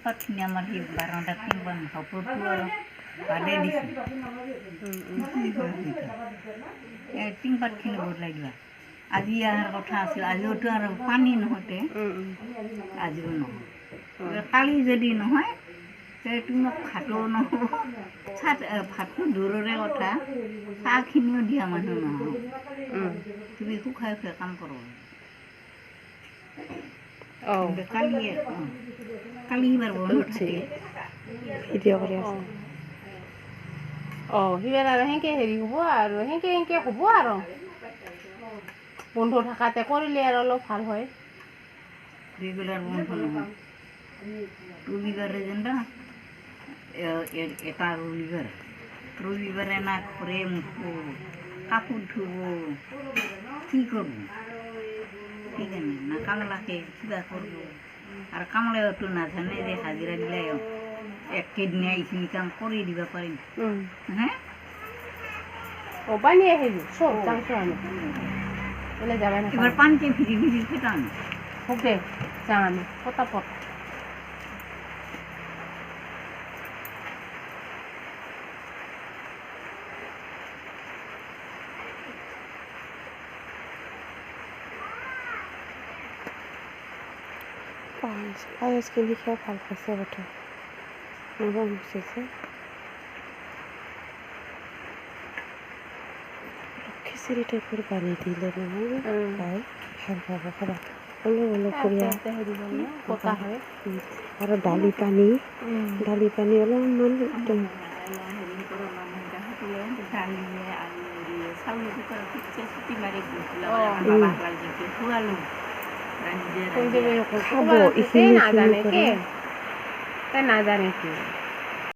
পাতখিনি আমাৰ সেই বাৰান্দাত টিংপান কাপোৰটো অলপ বাদে দিছোঁ টিংপাতখিনি বদলাই দিবা আজি অহাৰ কথা আছিল আজিওতো আৰু পানী নহওঁতে আজিও নহয় কালি যদি নহয় তোমাক ভাতো নহ'ব চাহ ভাতটো দূৰৰে কথা চাহখিনিও দিয়া মানুহ নহ'ব তুমি শুকাই শুকাই কাম কৰোঁ কালি এইবাৰ বন্ধ থাকে ভিডিঅ' কৰি আছে সিবাৰ আৰু সেনেকৈ হেৰি হ'ব আৰু সেনেকৈ হ'ব আৰু বন্ধ থকাতে কৰিলে আৰু অলপ ভাল হয় ৰেগুলাৰ বন্ধ নহয় ৰবিবাৰে যেনিবা এটা ৰবিবাৰে না ঘৰে মুঠো কাপোৰ ধুব কি কৰোঁ সেইকাৰণে না কামলাকে কিবা কৰিব আৰু কামলাইতো নাজানে যে হাজিৰা দিলে একেদিনাই এইখিনি কাম কৰি দিব পাৰিম হে পানী আহিবি চব যাংছো আমি এবার পানিতে ভিজি ভিজি খেতাম হোক দে যাওঁ আমি পটাপট পায়সখিনি খাই ভাল পাইছে কথা নৰম হৈছে খিচিৰি টাইপৰ পানী দিলে নহয় খাই ভাল পাব খাবা অলপ অলপ কৰি আৰু দালি পানী অলপমান একদম খাব এইখিনি নাজানে কি